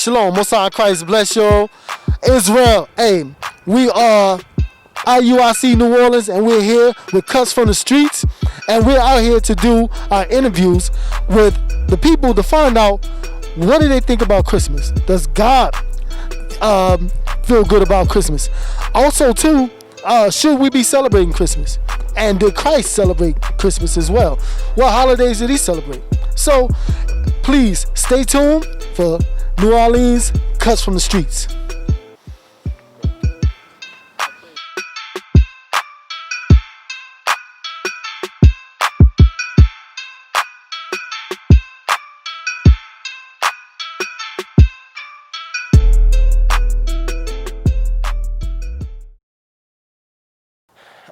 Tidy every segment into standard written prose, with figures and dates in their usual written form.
Shalom. Most High Christ bless you. Israel. Hey, we are IUIC New Orleans, and we're here with Cuts from the Streets, and we're out here to do our interviews with the people to find out what do they think about Christmas. Does God feel good about Christmas? Also, too, should we be celebrating Christmas? And did Christ celebrate Christmas as well? What holidays did he celebrate? So, please stay tuned for New Orleans Cuts from the Streets.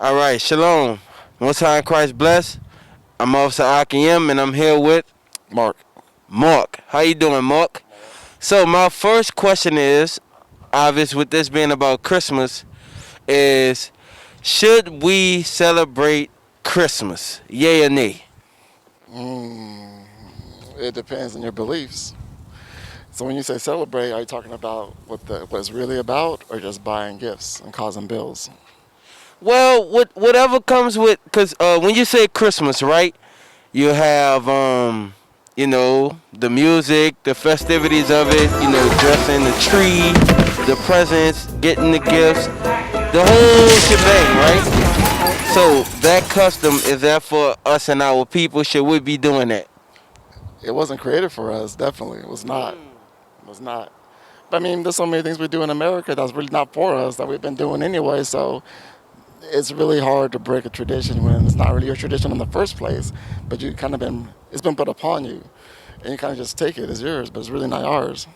All right, shalom. Most High Christ bless. I'm Officer Akim, and I'm here with Mark. How you doing, Mark? So my first question is, obvious with this being about Christmas, is should we celebrate Christmas? Yay or nay? It depends on your beliefs. So when you say celebrate, are you talking about what it's really about, or just buying gifts and causing bills? Well, whatever comes with, because when you say Christmas, right, you have, the music, the festivities of it, dressing the tree, the presents, getting the gifts, the whole shebang, right? So that custom, is that for us and our people? Should we be doing that? It wasn't created for us, definitely. It was not. But I mean, there's so many things we do in America that's really not for us that we've been doing anyway, so it's really hard to break a tradition when it's not really your tradition in the first place, but it's been put upon you, and you kind of just take it as yours, but it's really not ours.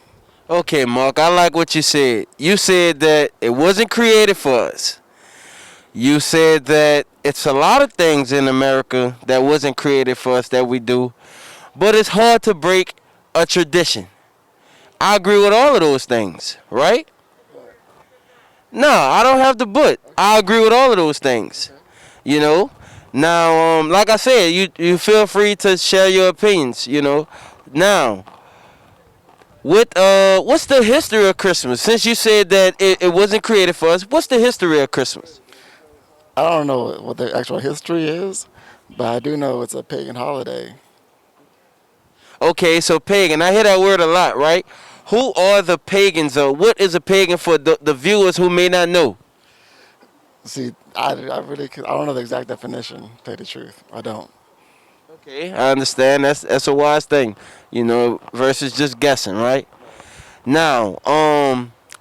Okay, Mark, I like what you said. You said that it wasn't created for us. You said that it's a lot of things in America that wasn't created for us that we do, but it's hard to break a tradition. I agree with all of those things, right? No, I don't have the but. I agree with all of those things. Now, like I said, you feel free to share your opinions. Now, what's the history of Christmas? Since you said that it wasn't created for us, what's the history of Christmas? I don't know what the actual history is, but I do know it's a pagan holiday. Okay, so pagan. I hear that word a lot, right? Who are the pagans, or what is a pagan for the viewers who may not know? See, I don't know the exact definition, to tell you the truth. I don't. Okay, I understand. That's a wise thing, versus just guessing, right? Now,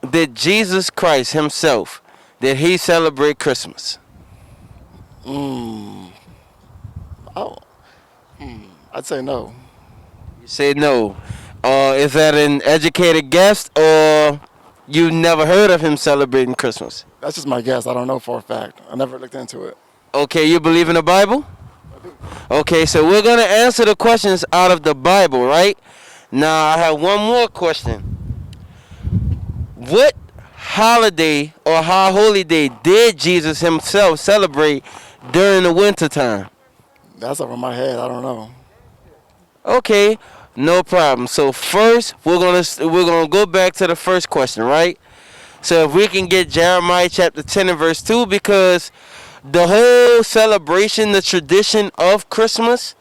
did Jesus Christ himself, did he celebrate Christmas? I'd say no. You say no. Is that an educated guess, or you never heard of him celebrating Christmas? That's just my guess. I don't know for a fact. I never looked into it. Okay, you believe in the Bible? I do. Okay, so we're going to answer the questions out of the Bible, right? Now, I have one more question. What holiday or high holy day did Jesus himself celebrate during the winter time? That's over my head. I don't know. Okay, no problem. So first, we're gonna go back to the first question, right? So if we can get Jeremiah chapter 10 and verse 2, because the whole celebration, the tradition of Christmas,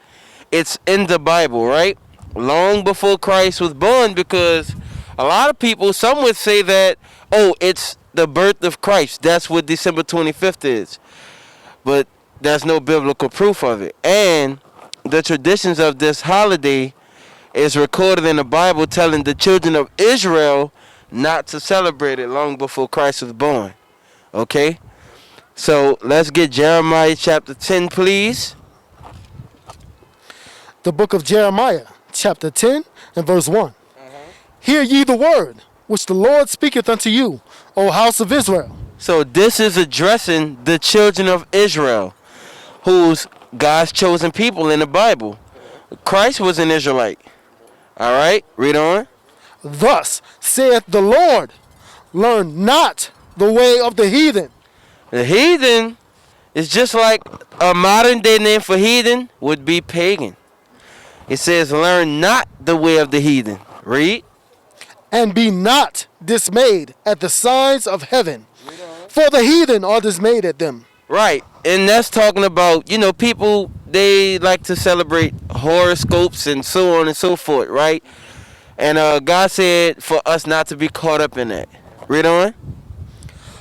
it's in the Bible, right? Long before Christ was born, because a lot of people, some would say that, it's the birth of Christ. That's what December 25th is. But there's no biblical proof of it. And the traditions of this holiday is recorded in the Bible, telling the children of Israel not to celebrate it long before Christ was born. Okay? So let's get Jeremiah chapter 10, please. The book of Jeremiah, chapter 10 and verse 1. Hear ye the word which the Lord speaketh unto you, O house of Israel. So this is addressing the children of Israel, who's God's chosen people in the Bible. Christ was an Israelite. All right, read on. Thus saith the Lord, learn not the way of the heathen. The heathen is just like a modern day name for heathen would be pagan. It says, learn not the way of the heathen. Read. And be not dismayed at the signs of heaven, for the heathen are dismayed at them. Right. And that's talking about, people, they like to celebrate horoscopes and so on and so forth, right? And God said for us not to be caught up in that. Read on.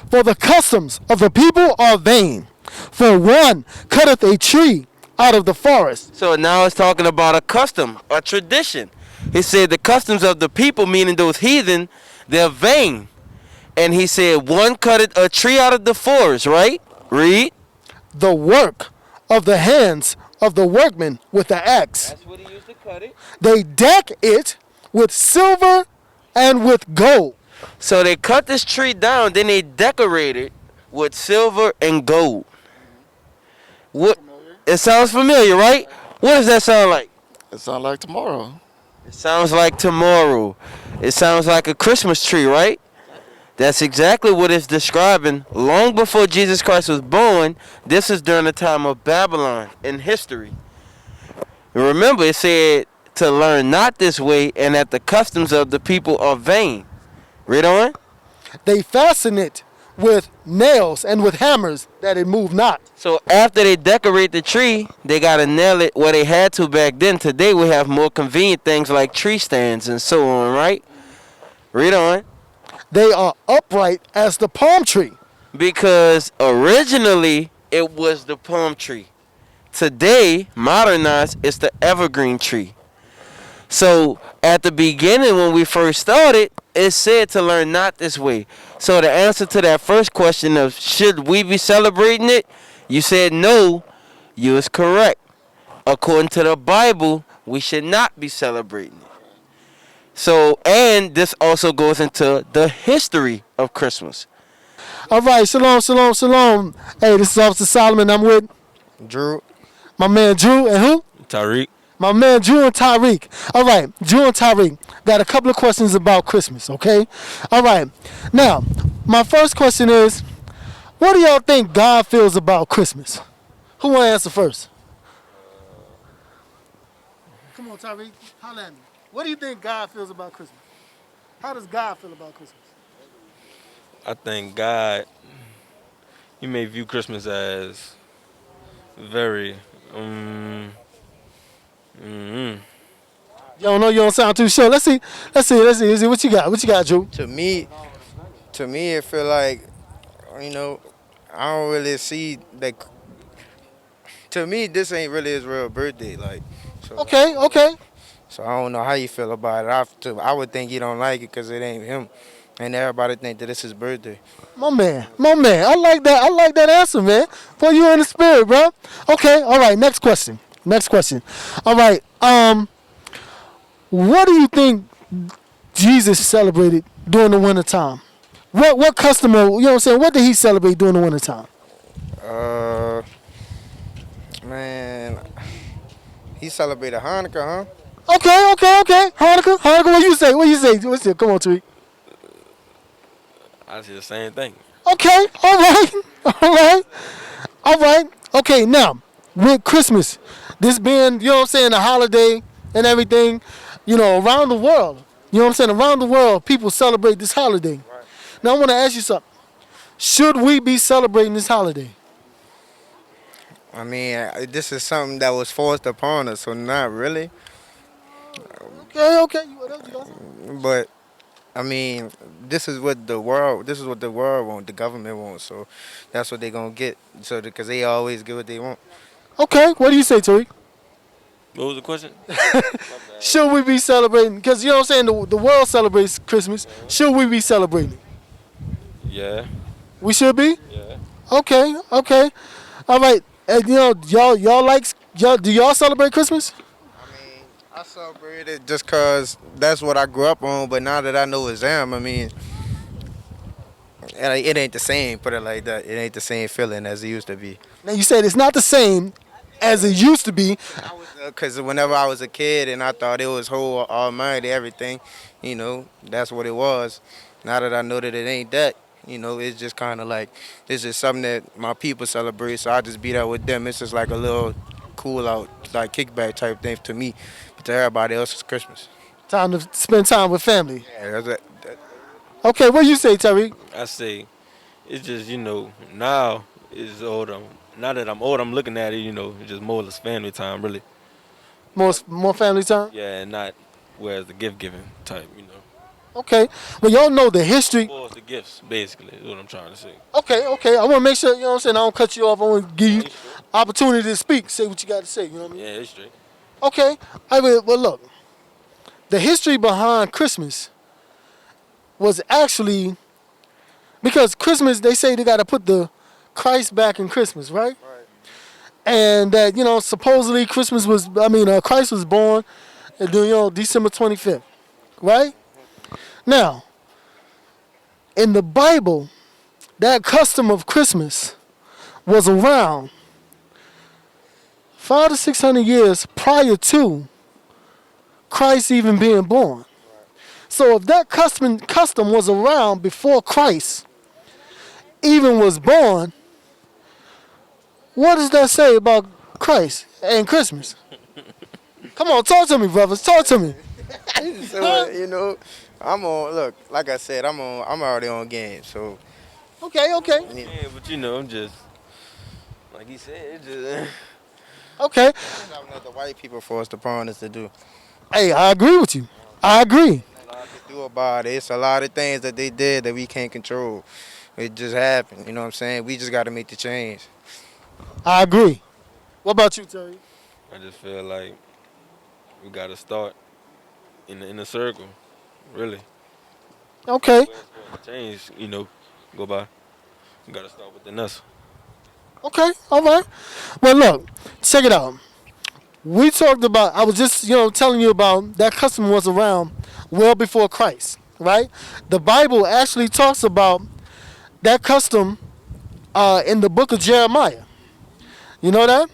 For the customs of the people are vain. For one cutteth a tree out of the forest. So now it's talking about a custom, a tradition. He said the customs of the people, meaning those heathen, they're vain. And he said one cutteth a tree out of the forest, right? Read. The work of the hands of the workmen with the axe. That's what he used to cut it. They deck it with silver and with gold. So they cut this tree down, then they decorate it with silver and gold. What? It sounds familiar, right? What does that sound like? It sounds like tomorrow. It sounds like tomorrow. It sounds like a Christmas tree, right? That's exactly what it's describing. Long before Jesus Christ was born, this is during the time of Babylon in history. And remember, it said to learn not this way, and that the customs of the people are vain. Read on. They fasten it with nails and with hammers that it move not. So after they decorate the tree, they got to nail it where they had to back then. Today we have more convenient things like tree stands and so on, right? Read on. They are upright as the palm tree. Because originally it was the palm tree. Today, modernized, it's the evergreen tree. So at the beginning when we first started, it said to learn not this way. So the answer to that first question of should we be celebrating it, you said no, you was correct. According to the Bible, we should not be celebrating it. So, and this also goes into the history of Christmas. All right, shalom, shalom, shalom. Hey, this is Officer Solomon. I'm with Drew. my man Drew and who? Tariq. My man Drew and Tyreek. All right, Drew and Tyreek got a couple of questions about Christmas, okay? All right. Now, my first question is, what do y'all think God feels about Christmas? Who want to answer first? Come on, Tyreek. Holla at me. What do you think God feels about Christmas? How does God feel about Christmas? I think God, you may view Christmas as very, You don't know, you don't sound too sure. Let's see. What you got? What you got, Drew? To me, it feel like, I don't really see that. To me, this ain't really his real birthday. Like, so, Okay. So I don't know how you feel about it. I would think you don't like it because it ain't him, and everybody think that it's his birthday. My man. I like that answer, man. Boy, you in the spirit, bro. Okay, all right, next question. All right, what do you think Jesus celebrated during the winter time? What customer, you know what I'm saying, what did he celebrate during the winter time? Man, he celebrated Hanukkah, huh? Okay. Hanukkah, what you say? Come on, Tariq. I see the same thing. Okay, all right. Okay, now, with Christmas, this being, you know what I'm saying, a holiday and everything, around the world, around the world, people celebrate this holiday. Right. Now, I want to ask you something. Should we be celebrating this holiday? I mean, this is something that was forced upon us, so not really. Okay. But I mean, this is what the world wants, the government wants, so that's what they're gonna get. So because they always get what they want. Okay, what do you say, Tariq? What was the question? Should we be celebrating? Because you know what I'm saying, the world celebrates Christmas. Should we be celebrating? Yeah. We should be? Yeah. Okay. All right. And do y'all celebrate Christmas? I celebrate it just because that's what I grew up on, but now that I know it's them, I mean, it ain't the same, put it like that. It ain't the same feeling as it used to be. Now, you said it's not the same as it used to be. Because whenever I was a kid and I thought it was whole, almighty, everything, that's what it was. Now that I know that it ain't that, it's just kind of like, it's just something that my people celebrate, so I just be there with them. It's just like a little cool out, like kickback type thing to me. But to everybody else, it's Christmas. Time to spend time with family. Yeah, Okay, what you say, Terry? I say it's just now is old. Now that I'm old, I'm looking at it. It's just more or less family time, really. More family time? Yeah, and not whereas the gift giving type. Okay. Well, y'all know the history. Spoils the gifts, basically, is what I'm trying to say. Okay. I want to make sure, you know what I'm saying, I don't cut you off. I want to give Yeah, you it's straight. opportunity to speak. Say what you got to say, you know what I mean? Yeah, it's straight. Okay. Well, look. The history behind Christmas was actually because Christmas, they say they got to put the Christ back in Christmas, right? And that, supposedly Christ was born, December 25th, right? Now, in the Bible, that custom of Christmas was around 500 to 600 years prior to Christ even being born. So if that custom was around before Christ even was born, what does that say about Christ and Christmas? Come on, talk to me, brothers. Talk to me. So, I'm on. Look, like I said, I'm already on game. So. Okay. Yeah, but I'm just like he said. It's just Okay. Something that the white people forced upon us to do. Hey, I agree with you. I agree. A lot to do about it. It's a lot of things that they did that we can't control. It just happened. You know what I'm saying? We just got to make the change. I agree. What about you, Terry? I just feel like we gotta start in the circle, really. Okay. Change, go by. We gotta start within us. Okay. All right. Well, look. Check it out. We talked about, I was just, telling you about that custom was around well before Christ, right? The Bible actually talks about that custom in the book of Jeremiah. You know that?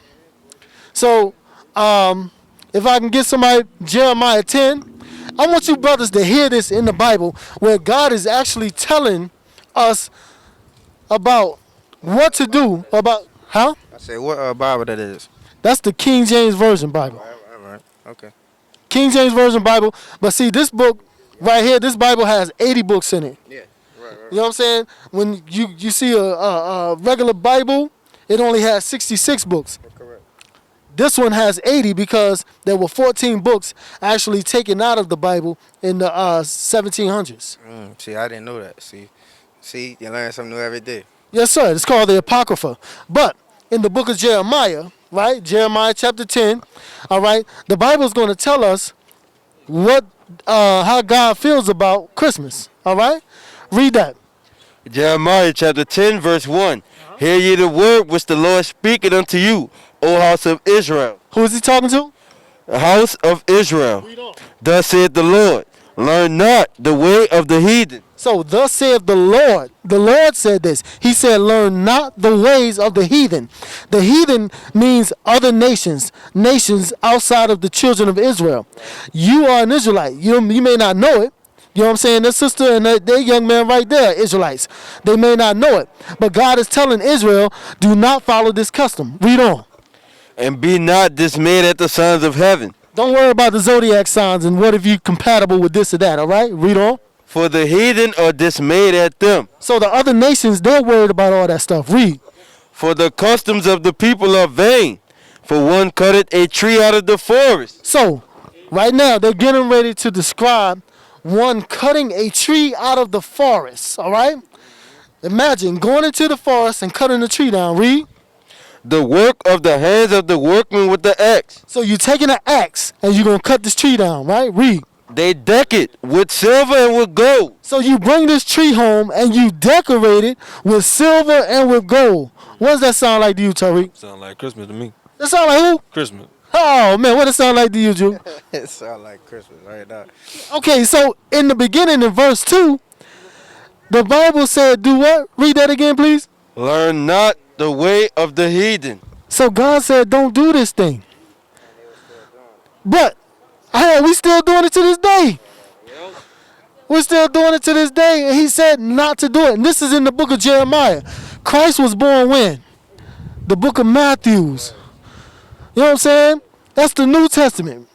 So, if I can get somebody, Jeremiah 10, I want you brothers to hear this in the Bible where God is actually telling us about what to do about, I said, what Bible that is? That's the King James Version Bible. All right. Okay. King James Version Bible. But see, this book right here, this Bible has 80 books in it. Yeah. Right. You know what I'm saying? When you see a regular Bible, it only has 66 books. Correct. This one has 80 because there were 14 books actually taken out of the Bible in the 1700s. See, I didn't know that. See, you learn something new every day. Yes, sir. It's called the Apocrypha. But in the book of Jeremiah, right? Jeremiah chapter 10, all right? The Bible is going to tell us how God feels about Christmas, all right? Read that. Jeremiah chapter 10, verse 1. Hear ye the word which the Lord speaketh unto you, O house of Israel. Who is he talking to? The house of Israel. Thus saith the Lord, learn not the way of the heathen. So, thus saith the Lord. The Lord said this. He said, learn not the ways of the heathen. The heathen means other nations outside of the children of Israel. You are an Israelite. You may not know it. You know what I'm saying? Their sister and their young man right there are Israelites. They may not know it. But God is telling Israel, do not follow this custom. Read on. And be not dismayed at the sons of heaven. Don't worry about the zodiac signs and what if you compatible with this or that, all right? Read on. For the heathen are dismayed at them. So the other nations, they're worried about all that stuff. Read. For the customs of the people are vain. For one cutteth a tree out of the forest. So, right now, they're getting ready to describe one cutting a tree out of the forest, all right? Imagine going into the forest and cutting a tree down. Read. The work of the hands of the workmen with the axe. So you're taking an axe and you're going to cut this tree down, right? Read. They deck it with silver and with gold. So you bring this tree home and you decorate it with silver and with gold. What does that sound like to you, Tariq? Sound like Christmas to me. That sound like who? Christmas. Oh, man, what does it sound like to you, Drew? It sounds like Christmas right now. Okay, so in the beginning, in verse 2, the Bible said do what? Read that again, please. Learn not the way of the heathen. So God said don't do this thing. But we still doing it to this day. We're still doing it to this day. And he said not to do it. And this is in the book of Jeremiah. Christ was born when? The book of Matthews. You know what I'm saying? That's the New Testament.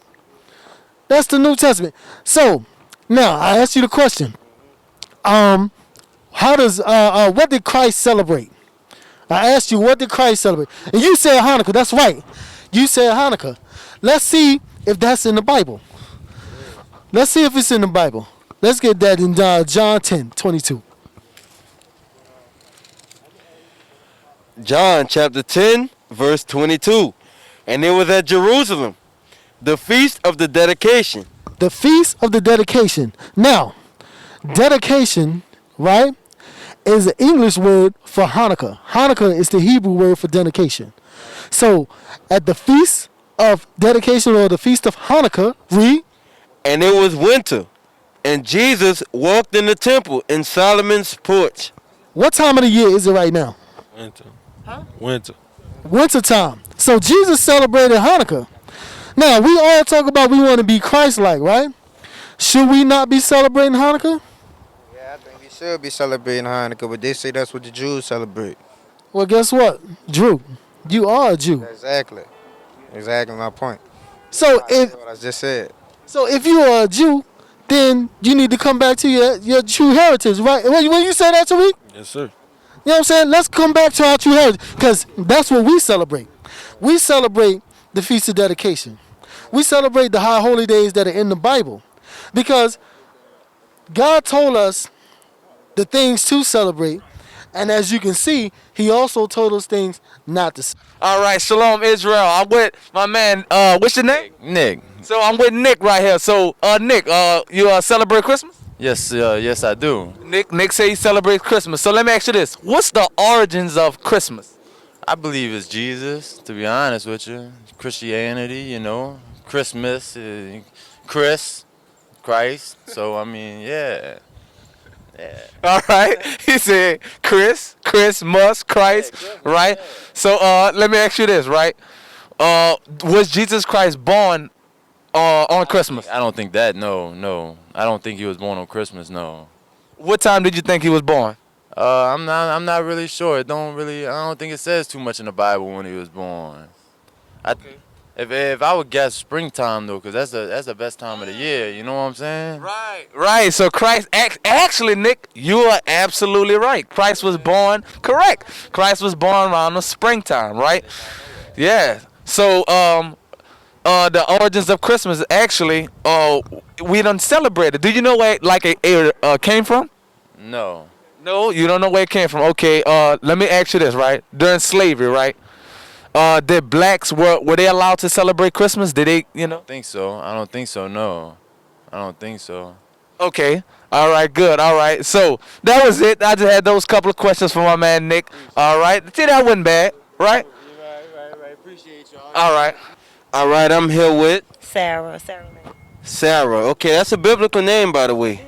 That's the New Testament. So now I ask you the question. How does what did Christ celebrate? I asked you, what did Christ celebrate? And you said Hanukkah. That's right. You said Hanukkah. Let's see if that's in the Bible. Let's see if it's in the Bible. Let's get that in John 10:22. John chapter 10, verse 22. And it was at Jerusalem, the feast of the dedication. The feast of the dedication. Now, dedication, right, is an English word for Hanukkah. Hanukkah is the Hebrew word for dedication. So, at the feast of dedication or the feast of Hanukkah, read. And it was winter, and Jesus walked in the temple in Solomon's porch. What time of the year is it right now? Winter. Winter. Winter time. So Jesus celebrated Hanukkah. Now, we all talk about we want to be Christ-like, right? Should we not be celebrating Hanukkah? Yeah, I think we should be celebrating Hanukkah, but they say that's what the Jews celebrate. Well, guess what? Drew, you are a Jew. Exactly. Exactly my point. So That's what I just said. if you are a Jew, then you need to come back to your true heritage, right? When you say that, Tariq? Yes, sir. You know what I'm saying? Let's come back to our true heritage, because that's what we celebrate. We celebrate the Feast of Dedication. We celebrate the high holy days that are in the Bible, because God told us the things to celebrate, and as you can see, He also told us things not to celebrate. All right, Shalom Israel. I'm with my man. What's your name? Nick. So I'm with Nick right here. So Nick, you celebrate Christmas? Yes, yes, I do. Nick say he celebrates Christmas. So let me ask you this: what's the origins of Christmas? I believe it's Jesus, to be honest with you. Christianity, you know. Christmas, Christ. So, I mean, yeah. All right. He said Christmas, Christ, right? So let me ask you this, right? Was Jesus Christ born on Christmas? I don't think that, no. I don't think he was born on Christmas, no. What time did you think he was born? I'm not really sure. I don't think it says too much in the Bible when he was born. If I would guess springtime though, because that's the best time of the year. You know what I'm saying? Right. So Christ, actually, Nick, you are absolutely right. Christ was born, correct. Christ was born around the springtime, right? Yeah. So the origins of Christmas actually, we don't celebrate it. Do you know where it came from? No. No, you don't know where it came from. Okay. Let me ask you this, right? During slavery, right? Did blacks were they allowed to celebrate Christmas? Did they, I don't think so. No. I don't think so. Okay. All right, good. All right. So that was it. I just had those couple of questions for my man Nick. All right. See, that wasn't bad, right? Right. Appreciate y'all. All right. All right, I'm here with Sarah. Sarah. Okay, that's a biblical name, by the way.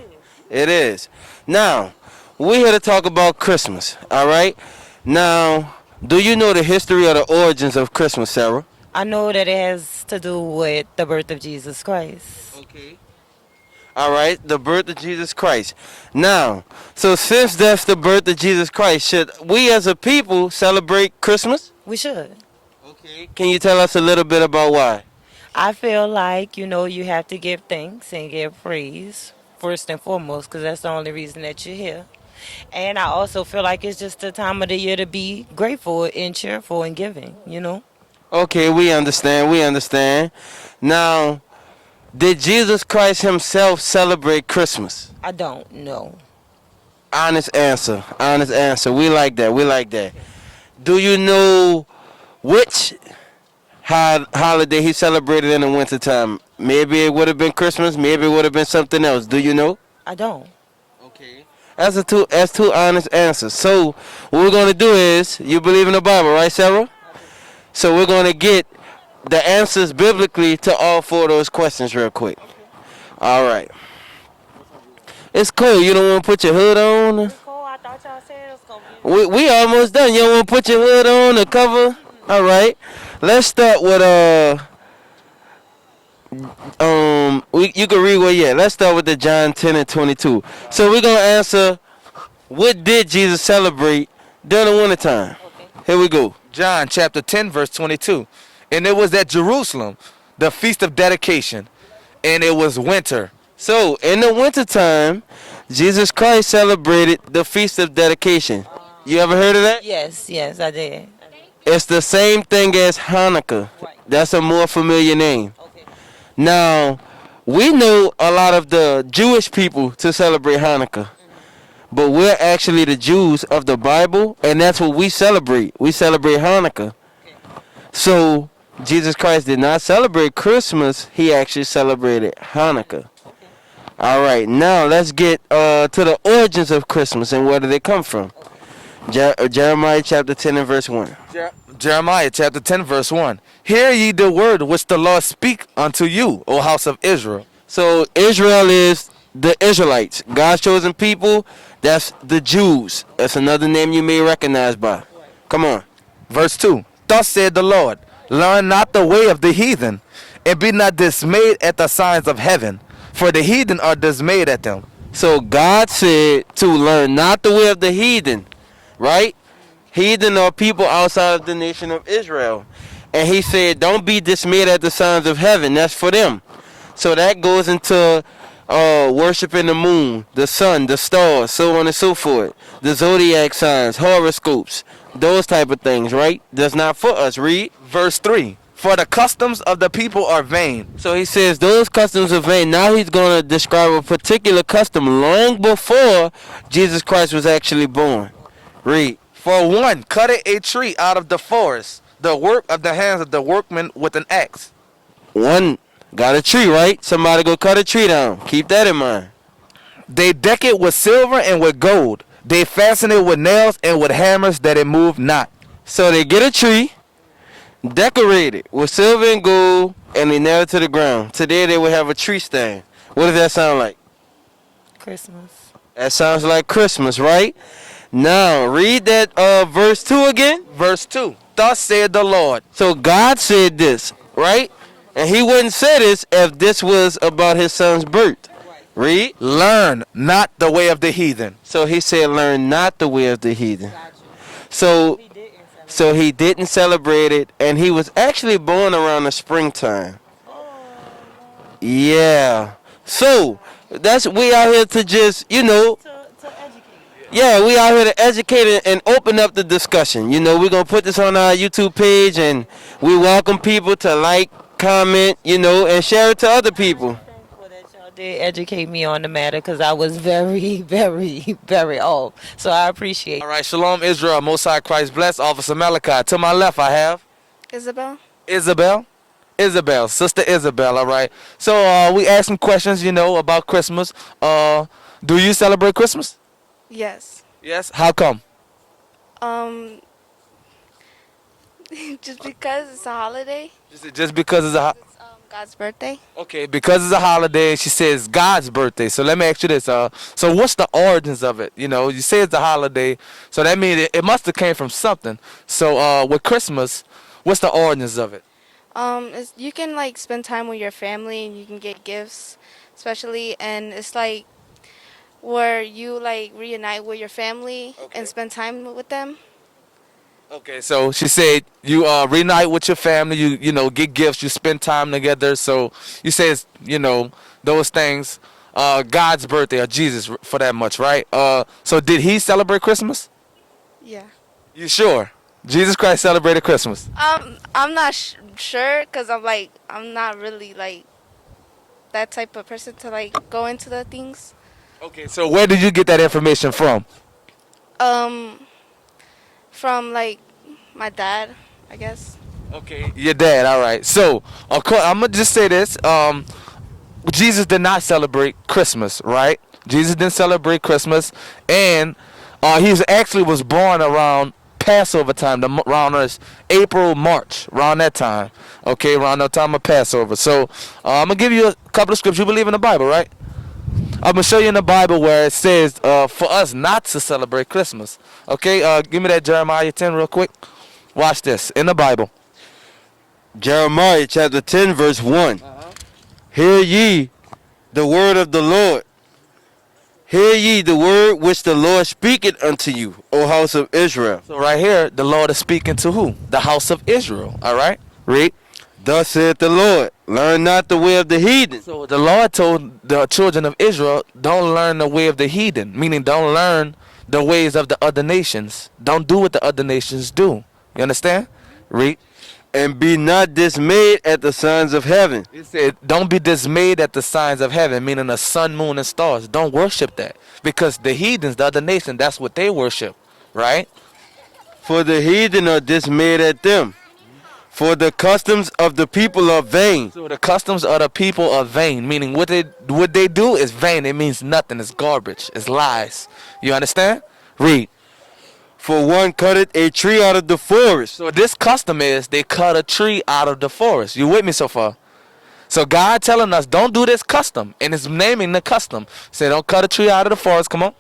It is. Now, we're here to talk about Christmas, all right? Now, do you know the history or the origins of Christmas, Sarah? I know that it has to do with the birth of Jesus Christ. Okay. All right, the birth of Jesus Christ. Now, so since that's the birth of Jesus Christ, should we as a people celebrate Christmas? We should. Okay. Can you tell us a little bit about why? I feel like, you have to give thanks and give praise first and foremost, because that's the only reason that you're here. And I also feel like it's just the time of the year to be grateful and cheerful and giving, Okay, we understand. Now, did Jesus Christ himself celebrate Christmas? I don't know. Honest answer. We like that. Do you know which holiday he celebrated in the wintertime? Maybe it would have been Christmas, maybe it would have been something else. Do you know? I don't. Okay. That's two honest answers. So what we're gonna do is, you believe in the Bible, right, Sarah? So we're gonna get the answers biblically to all four of those questions real quick. All right. It's cold. You don't want to put your hood on? It's cold. I thought y'all said it was gonna be. We almost done. You don't want to put your hood on or cover? All right. Let's start with you can read what yet. Let's start with the John 10 and 22. So we're gonna answer, what did Jesus celebrate during the wintertime? Okay. Here we go. John chapter 10 verse 22. And it was at Jerusalem, the feast of dedication. and it was winter. So in the wintertime, Jesus Christ celebrated the Feast of Dedication. You ever heard of that? Yes, yes, I did. It's the same thing as Hanukkah. That's a more familiar name. Okay. Now, we know a lot of the Jewish people to celebrate Hanukkah. But we're actually the Jews of the Bible, and that's what we celebrate. We celebrate Hanukkah. So, Jesus Christ did not celebrate Christmas. He actually celebrated Hanukkah. All right, now let's get to the origins of Christmas and where did they come from. Jeremiah chapter 10 and verse 1. Jeremiah chapter 10 verse 1. Hear ye the word which the Lord speak unto you, O house of Israel. So Israel is the Israelites, God's chosen people. That's the Jews. That's another name you may recognize by. Come on. Verse 2. Thus said the Lord, learn not the way of the heathen, and be not dismayed at the signs of heaven, for the heathen are dismayed at them. So God said to learn not the way of the heathen, right? Heathen are people outside of the nation of Israel. And he said, don't be dismayed at the signs of heaven. That's for them. So that goes into worshiping the moon, the sun, the stars, so on and so forth. The zodiac signs, horoscopes, those type of things, right? That's not for us. Read. Verse 3. For the customs of the people are vain. So he says those customs are vain. Now he's going to describe a particular custom long before Jesus Christ was actually born. Read. For one cutteth a tree out of the forest, the work of the hands of the workman with an axe. One got a tree, right? Somebody go cut a tree down. Keep that in mind. They deck it with silver and with gold. They fasten it with nails and with hammers that it move not. So they get a tree, decorate it with silver and gold, and they nail it to the ground. Today they would have a tree stand. What does that sound like? Christmas. That sounds like Christmas, right? Now, read that verse 2 again. Verse 2. Thus said the Lord. So God said this, right? And he wouldn't say this if this was about his son's birth. Read. Learn not the way of the heathen. So he said, learn not the way of the heathen. So he didn't celebrate it, and he was actually born around the springtime. Yeah. So we out here to just, yeah, we out here to educate and open up the discussion. We're going to put this on our YouTube page, and we welcome people to like, comment, and share it to other people. Thankful that y'all did educate me on the matter because I was very, very, very off. So I appreciate it. All right, Shalom Israel, Most High Christ bless, Officer Malachi. To my left I have Isabel. Isabel, Sister Isabel, all right. So we asked some questions, about Christmas. Do you celebrate Christmas? Yes. Yes. How come? Just because it's a holiday. Just because it's It's God's birthday. okay, because it's a holiday. She says God's birthday. So let me ask you this. So what's the origins of it? You say it's a holiday, so that means it must have came from something. So with Christmas, what's the origins of it? You can spend time with your family and you can get gifts, especially, and it's like where you reunite with your family and spend time with them. Okay, so she said you reunite with your family, you get gifts, you spend time together. So you say it's, those things, God's birthday or Jesus for that much, right? So did he celebrate Christmas? Yeah. You sure? Jesus Christ celebrated Christmas. I'm not sure because I'm not really that type of person to go into the things. Okay, so where did you get that information from? From my dad, I guess. Okay, your dad. All right. So I'm gonna just say this. Jesus did not celebrate Christmas, right? Jesus didn't celebrate Christmas, and he was born around Passover time, around April, March, around that time. Okay, around the time of Passover. So I'm gonna give you a couple of scriptures. You believe in the Bible, right? I'm gonna show you in the Bible where it says for us not to celebrate Christmas. Okay, give me that Jeremiah 10 real quick. Watch this in the Bible. Jeremiah chapter 10 verse 1. Hear ye the word of the Lord. Hear ye the word which the Lord speaketh unto you, O house of Israel. So right here, the Lord is speaking to who? The house of Israel. All right, read. Thus saith the Lord, Learn not the way of the heathen. So the Lord told the children of Israel, don't learn the way of the heathen, meaning don't learn the ways of the other nations. Don't do what the other nations do. You understand? Read. And be not dismayed at the signs of heaven. It said, don't be dismayed at the signs of heaven, meaning the sun, moon, and stars. Don't worship that. Because the heathens, the other nation, that's what they worship. Right? For the heathen are dismayed at them. For the customs of the people are vain. So the customs of the people are vain, meaning what they do is vain. It means nothing. It's garbage. It's lies. You understand? Read. For one cutteth a tree out of the forest. So this custom is they cut a tree out of the forest. You with me so far? So God telling us don't do this custom, and it's naming the custom. Say don't cut a tree out of the forest. Come on.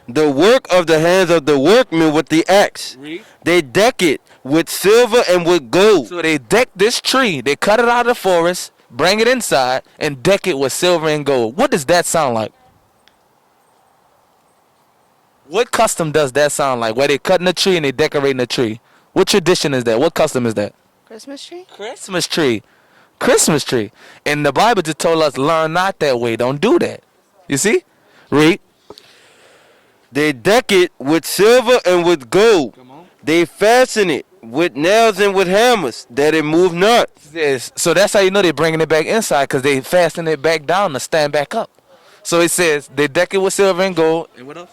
The work of the hands of the workmen with the axe. Read. They deck it with silver and with gold. So they deck this tree. They cut it out of the forest, bring it inside, and deck it with silver and gold. What does that sound like? What custom does that sound like? Where they cutting the tree and they decorating the tree. What tradition is that? What custom is that? Christmas tree? Christmas tree. Christmas tree. And the Bible just told us, learn not that way. Don't do that. You see? Read. They deck it with silver and with gold. They fasten it with nails and with hammers, that it move not. Yes. So that's how you know they're bringing it back inside, because they fasten it back down to stand back up. So it says they deck it with silver and gold. And what else?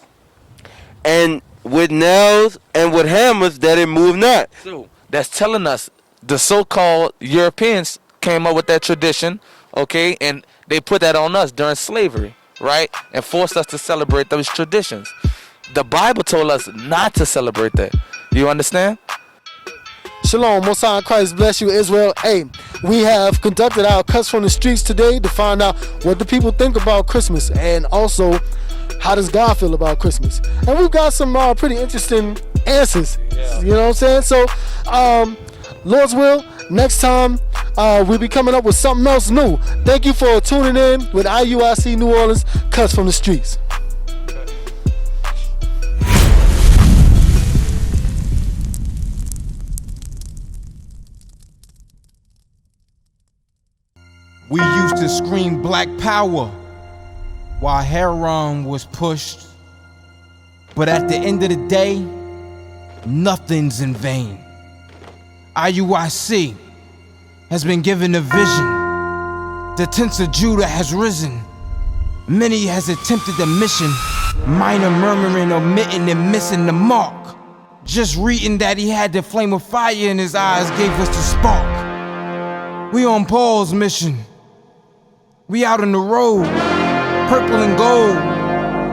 And with nails and with hammers, that it move not. So that's telling us the so-called Europeans came up with that tradition, okay, and they put that on us during slavery, right, and forced us to celebrate those traditions. The Bible told us not to celebrate that. You understand? Shalom, Most High in Christ bless you, Israel. Hey, we have conducted our cuts from the streets today to find out what the people think about Christmas, and also how does God feel about Christmas. And we've got some pretty interesting answers. Yeah. You know what I'm saying? So, Lord's will, next time we'll be coming up with something else new. Thank you for tuning in with IUIC New Orleans Cuts from the Streets. We used to scream black power while heroin was pushed. But at the end of the day, nothing's in vain. IUIC has been given a vision. The tents of Judah has risen. Many has attempted the mission. Minor murmuring, omitting, and missing the mark. Just reading that he had the flame of fire in his eyes gave us the spark. We on Paul's mission. We out on the road, purple and gold,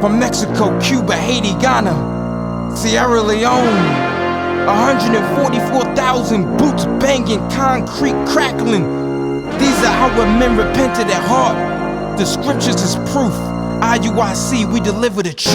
from Mexico, Cuba, Haiti, Ghana, Sierra Leone. 144,000 boots banging, concrete crackling. These are our men repented at heart. The scriptures is proof. IUIC, we deliver the truth.